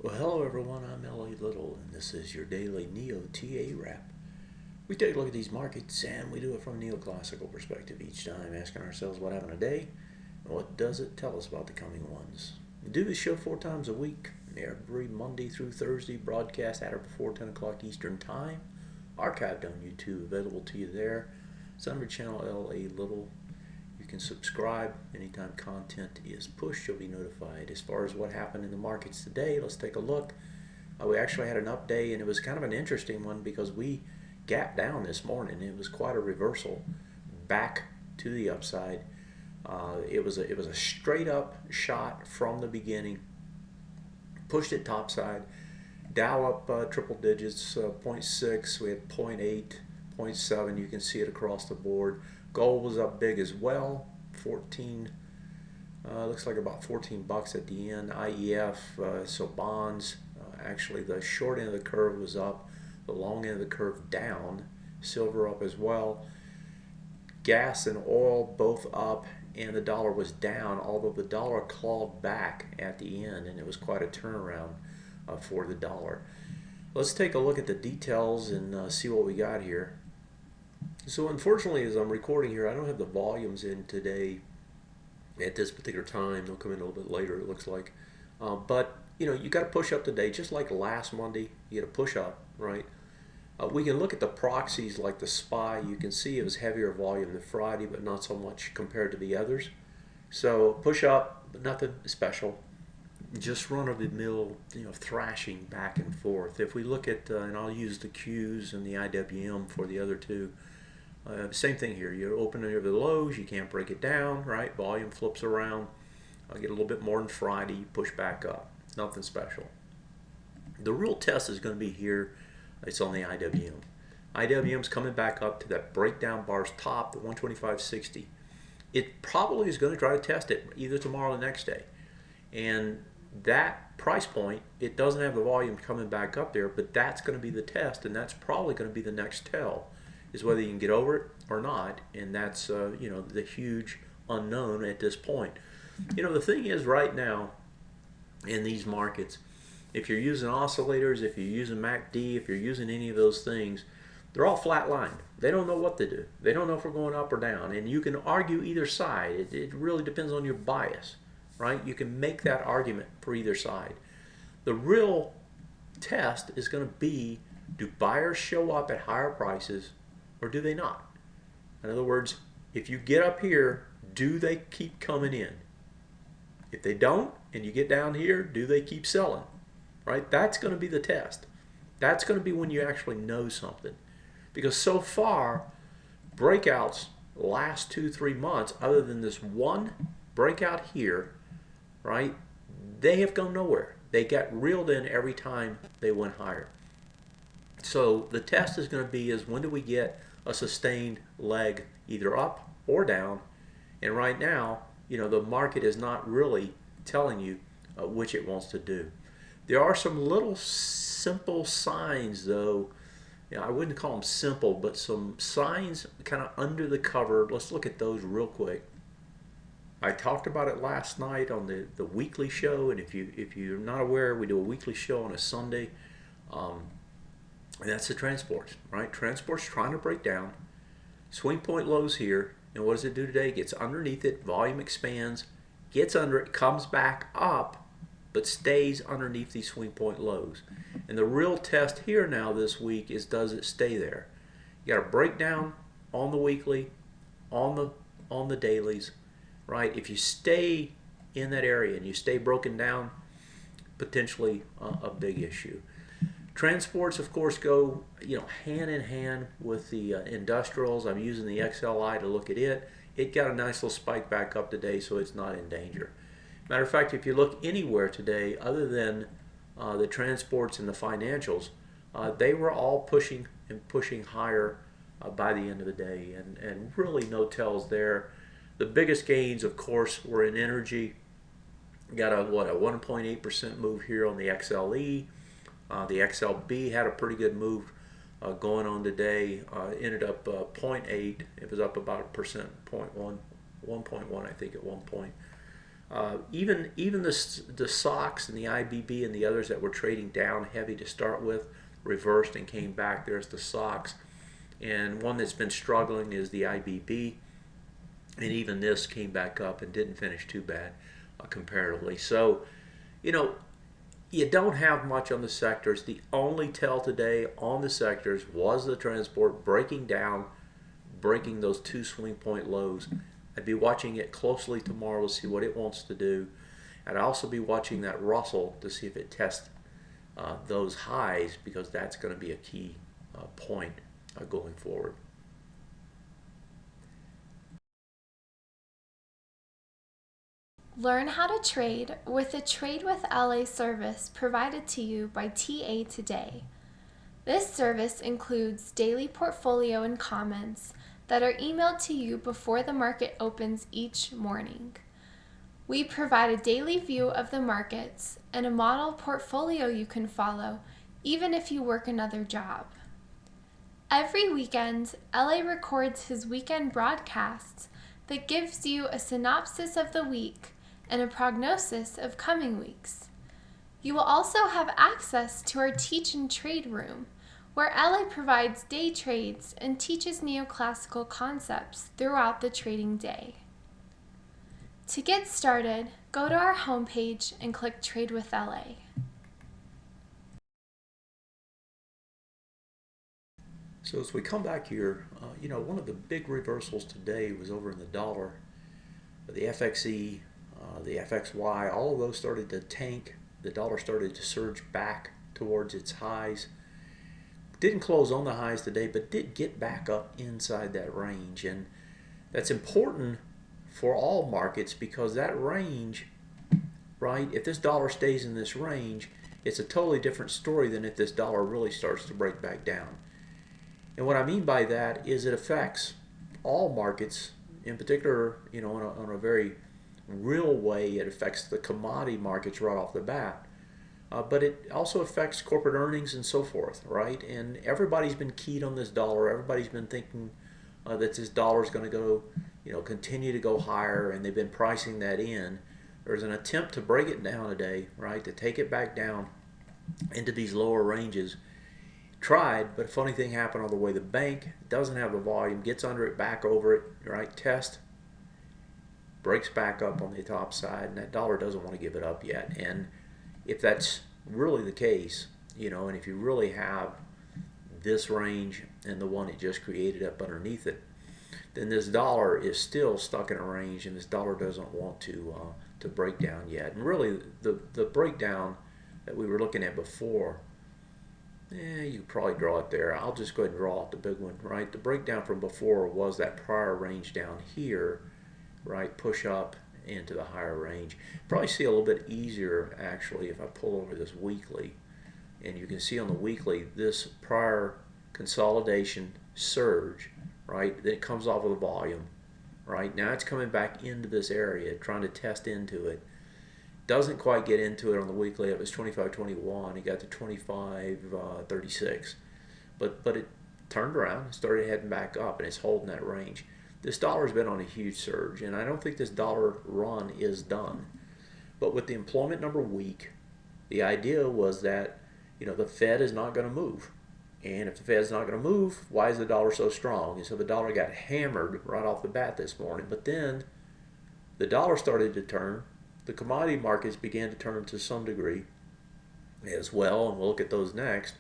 Well, hello everyone, I'm L.A. Little, and this is your daily NeoTA wrap. We take a look at these markets, and we do it from a neoclassical perspective each time, asking ourselves what happened today, and what does it tell us about the coming ones. We do this show 4 times a week, every Monday through Thursday, broadcast at or before 10 o'clock Eastern Time, archived on YouTube, available to you there. It's under channel L.A. Little. You can subscribe anytime content is pushed. You'll be notified. As far as what happened in the markets today, let's take a look. We actually had an up day, and it was kind of an interesting one because we gapped down this morning. It was quite a reversal back to the upside. It was a straight up shot from the beginning. Pushed it topside. Dow up triple digits, 0.6. We had 0.8, 0.7. You can see it across the board. Gold was up big as well, 14. Looks like about 14 bucks at the end. IEF, so bonds. Actually, the short end of the curve was up, the long end of the curve down. Silver up as well. Gas and oil both up, and the dollar was down, although the dollar clawed back at the end, and it was quite a turnaround for the dollar. Let's take a look at the details and see what we got here. So unfortunately, as I'm recording here, I don't have the volumes in today at this particular time. They'll come in a little bit later, it looks like. But you got to push up today, just like last Monday. You got to push up, right? We can look at the proxies like the SPY. You can see it was heavier volume than Friday, but not so much compared to the others. So push up, but nothing special. Just run-of-the-mill, thrashing back and forth. If we look at, and I'll use the Qs and the IWM for the other two. Same thing here. You open over the lows, you can't break it down, right? Volume flips around. I'll get a little bit more than Friday, push back up. Nothing special. The real test is going to be here. It's on the IWM. IWM's coming back up to that breakdown bar's top, the 125.60. It probably is going to try to test it either tomorrow or the next day. And that price point, it doesn't have the volume coming back up there, but that's going to be the test, and that's probably going to be the next tell, is whether you can get over it or not. And that's the huge unknown at this point. The thing is, right now in these markets, if you're using oscillators, if you're using MACD, if you're using any of those things, they're all flat lined. They don't know what to do. They don't know if we're going up or down, and you can argue either side. It really depends on your bias, right? You can make that argument for either side. The real test is going to be, do buyers show up at higher prices or do they not? In other words, if you get up here, do they keep coming in? If they don't, and you get down here, do they keep selling? Right? That's going to be the test. That's going to be when you actually know something. Because so far, breakouts last 2-3 months, other than this one breakout here, right, they have gone nowhere. They got reeled in every time they went higher. So the test is going to be is when do we get a sustained leg either up or down? And right now, the market is not really telling you which it wants to do. There are some little simple signs, though. I wouldn't call them simple, but some signs kind of under the cover. Let's look at those real quick. I talked about it last night on the weekly show, and if you're not aware, we do a weekly show on a Sunday. And that's the transports, right? Transports trying to break down. Swing point lows here, and what does it do today? It gets underneath it, volume expands, gets under it, comes back up, but stays underneath these swing point lows. And the real test here now this week is, does it stay there? You got a breakdown on the weekly, on the dailies, right? If you stay in that area and you stay broken down, potentially a big issue. Transports, of course, go hand in hand with the industrials. I'm using the XLI to look at it. It got a nice little spike back up today, so it's not in danger. Matter of fact, if you look anywhere today other than the transports and the financials, they were all pushing and pushing higher by the end of the day, and really no tells there. The biggest gains, of course, were in energy. Got a 1.8% move here on the XLE. The XLB had a pretty good move going on today. Ended up 0.8. It was up about 1%, 1.1, I think, at one point. Even the SOX and the IBB and the others that were trading down heavy to start with reversed and came back. There's the SOX, and one that's been struggling is the IBB, and even this came back up and didn't finish too bad comparatively. So, you know, you don't have much on the sectors. The only tell today on the sectors was the transport breaking down, breaking those two swing point lows. I'd be watching it closely tomorrow to see what it wants to do. I'd also be watching that Russell to see if it tests those highs, because that's going to be a key point going forward. Learn how to trade with the Trade with LA service provided to you by TA today. This service includes daily portfolio and comments that are emailed to you before the market opens each morning. We provide a daily view of the markets and a model portfolio you can follow even if you work another job. Every weekend, LA records his weekend broadcasts that gives you a synopsis of the week and a prognosis of coming weeks. You will also have access to our Teach and Trade room, where LA provides day trades and teaches neoclassical concepts throughout the trading day. To get started, go to our homepage and click Trade with LA. So as we come back here, one of the big reversals today was over in the dollar. The FXE, the FXY, all of those started to tank. The dollar started to surge back towards its highs. Didn't close on the highs today, but did get back up inside that range. And that's important for all markets, because that range, right, if this dollar stays in this range, it's a totally different story than if this dollar really starts to break back down. And what I mean by that is it affects all markets, in particular, on a very real way. It affects the commodity markets right off the bat. But it also affects corporate earnings and so forth, right? And everybody's been keyed on this dollar. Everybody's been thinking that this dollar is going to go, continue to go higher, and they've been pricing that in. There's an attempt to break it down today, right, to take it back down into these lower ranges. Tried, but a funny thing happened on the way. The bank doesn't have the volume, gets under it, back over it, right, test, breaks back up on the top side, and that dollar doesn't want to give it up yet. And if that's really the case, and if you really have this range and the one it just created up underneath it, then this dollar is still stuck in a range, and this dollar doesn't want to break down yet. And really, the breakdown that we were looking at before, you could probably draw it there. I'll just go ahead and draw out the big one, right? The breakdown from before was that prior range down here, right? Push up into the higher range. Probably see a little bit easier actually if I pull over this weekly, and you can see on the weekly this prior consolidation surge, right? Then it comes off of the volume, right? Now it's coming back into this area, trying to test into it. Doesn't quite get into it on the weekly. It was 25.21. It got to 25.36, but it turned around and started heading back up, and it's holding that range. This dollar's been on a huge surge, and I don't think this dollar run is done. But with the employment number weak, the idea was that the Fed is not going to move, and if the Fed's not going to move, why is the dollar so strong? And so the dollar got hammered right off the bat this morning. But then the dollar started to turn. The commodity markets began to turn to some degree as well, and we'll look at those next.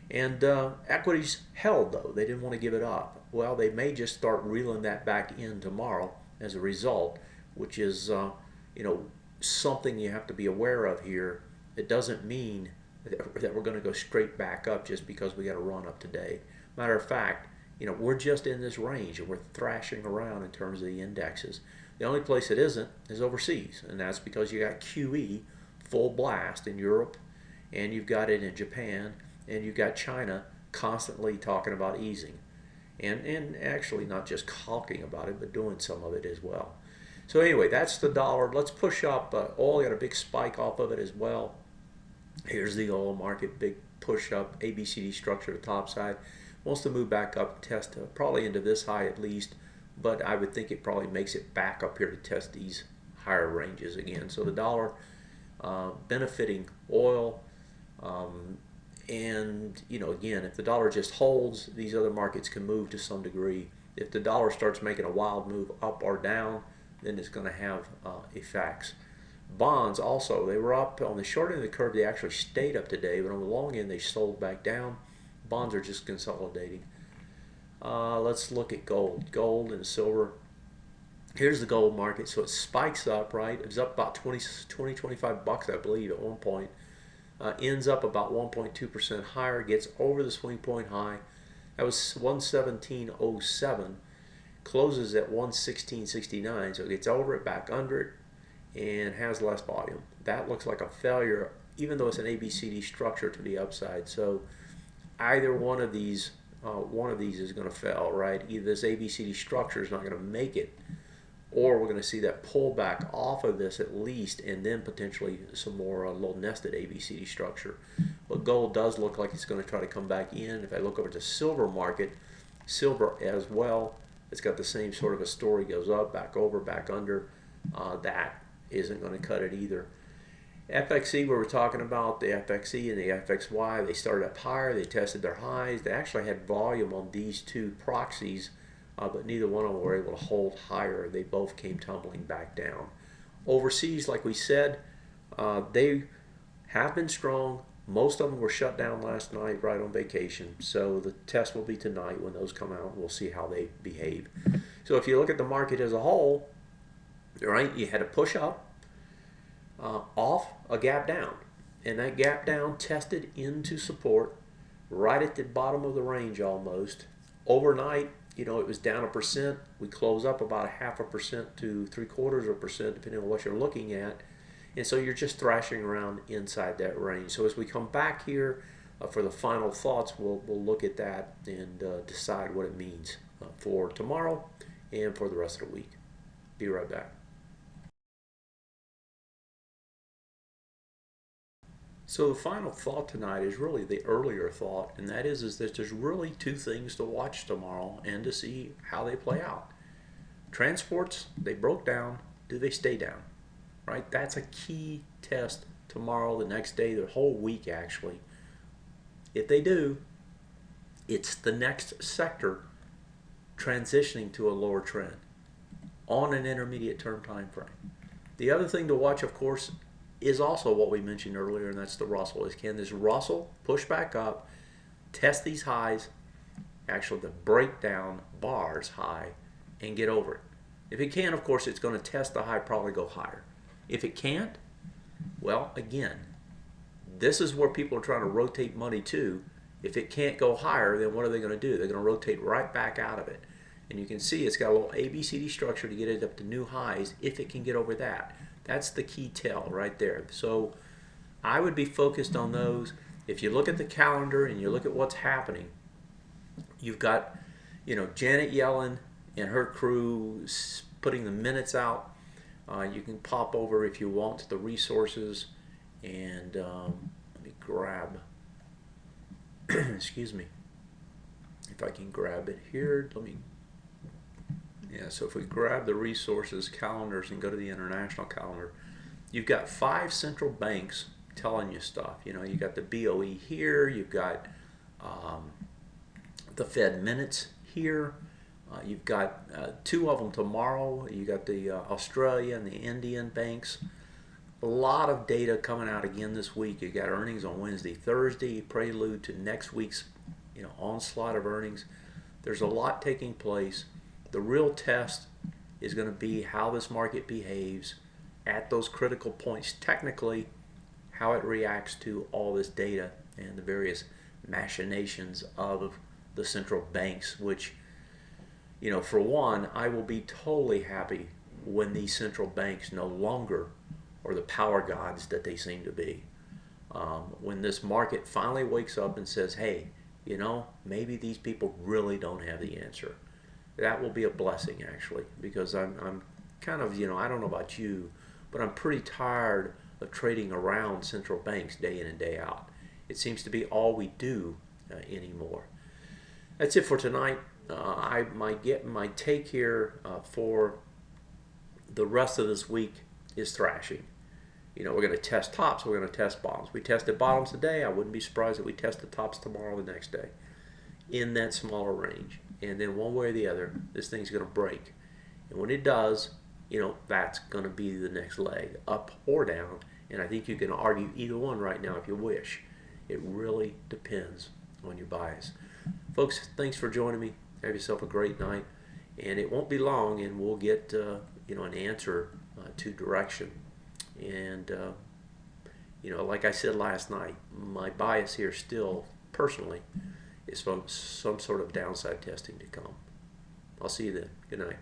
And equities held, though. They didn't want to give it up. Well, they may just start reeling that back in tomorrow as a result, which is something you have to be aware of here. It doesn't mean that we're going to go straight back up just because we got a run up today. Matter of fact, we're just in this range, and we're thrashing around in terms of the indexes. The only place it isn't is overseas, and that's because you got QE full blast in Europe, and you've got it in Japan, and you've got China constantly talking about easing, and actually not just talking about it, but doing some of it as well. So anyway, that's the dollar. Let's push up. Oil got a big spike off of it as well. Here's the oil market, big push up, ABCD structure to the top side. Wants to move back up, test probably into this high at least, but I would think it probably makes it back up here to test these higher ranges again. So the dollar benefiting oil, and again, if the dollar just holds, these other markets can move to some degree. If the dollar starts making a wild move up or down, then it's going to have effects. Bonds also, they were up on the short end of the curve. They actually stayed up today, but on the long end they sold back down. Bonds are just consolidating. Let's look at gold and silver. Here's the gold market. So it spikes up, right? It was up about 20 25 bucks, I believe, at one point. Ends up about 1.2% higher, gets over the swing point high. That was 117.07. Closes at 116.69, so it gets over it, back under it, and has less volume. That looks like a failure, even though it's an ABCD structure to the upside. So either one of these is going to fail, right? Either this ABCD structure is not going to make it, or we're going to see that pullback off of this at least, and then potentially some more little nested ABCD structure. But gold does look like it's going to try to come back in. If I look over to silver market, silver as well, it's got the same sort of a story, goes up, back over, back under. That isn't going to cut it either. FXE, where we're talking about the FXE and the FXY, they started up higher, they tested their highs. They actually had volume on these two proxies, but neither one of them were able to hold higher. They both came tumbling back down. Overseas, like we said, they have been strong. Most of them were shut down last night right on vacation. So the test will be tonight when those come out. We'll see how they behave. So if you look at the market as a whole, right, you had a push up off a gap down. And that gap down tested into support right at the bottom of the range almost. Overnight, it was down 1%. We close up about 0.5% to 0.75%, depending on what you're looking at. And so you're just thrashing around inside that range. So as we come back here for the final thoughts, we'll look at that and decide what it means for tomorrow and for the rest of the week. Be right back. So the final thought tonight is really the earlier thought, and that is that there's really two things to watch tomorrow and to see how they play out. Transports, they broke down. Do they stay down? Right? That's a key test tomorrow, the next day, the whole week actually. If they do, it's the next sector transitioning to a lower trend on an intermediate term time frame. The other thing to watch, of course, is also what we mentioned earlier, and that's the Russell. Can this Russell push back up, test these highs, actually the breakdown bars high, and get over it? If it can, of course, it's going to test the high, probably go higher. If it can't, well, again, this is where people are trying to rotate money to. If it can't go higher, then what are they going to do? They're going to rotate right back out of it. And you can see it's got a little ABCD structure to get it up to new highs if it can get over that. That's the key tell right there. So I would be focused on those. If you look at the calendar and you look at what's happening, you've got, Janet Yellen and her crew putting the minutes out. You can pop over if you want to the resources, and let me grab, excuse me, if I can grab it here. So if we grab the resources calendars and go to the international calendar, you've got 5 central banks telling you stuff. You've got the BOE here, you've got the Fed minutes here. You've got 2 of them tomorrow. You got the Australia and the Indian banks. A lot of data coming out again this week. You got earnings on Wednesday, Thursday, prelude to next week's onslaught of earnings. There's a lot taking place. The real test is going to be how this market behaves at those critical points technically, how it reacts to all this data and the various machinations of the central banks, which, for one, I will be totally happy when these central banks no longer are the power gods that they seem to be. When this market finally wakes up and says, hey, maybe these people really don't have the answer. That will be a blessing, actually, because I'm kind of, I don't know about you, but I'm pretty tired of trading around central banks day in and day out. It seems to be all we do anymore. That's it for tonight. I might get my take here for the rest of this week is thrashing. We're going to test tops, we're going to test bottoms. We tested bottoms today, I wouldn't be surprised if we test the tops tomorrow, the next day, in that smaller range. And then one way or the other, this thing's going to break. And when it does, that's going to be the next leg, up or down. And I think you can argue either one right now if you wish. It really depends on your bias. Folks, thanks for joining me. Have yourself a great night. And it won't be long, and we'll get an answer to direction. And like I said last night, my bias here still, personally, is from some sort of downside testing to come. I'll see you then. Good night.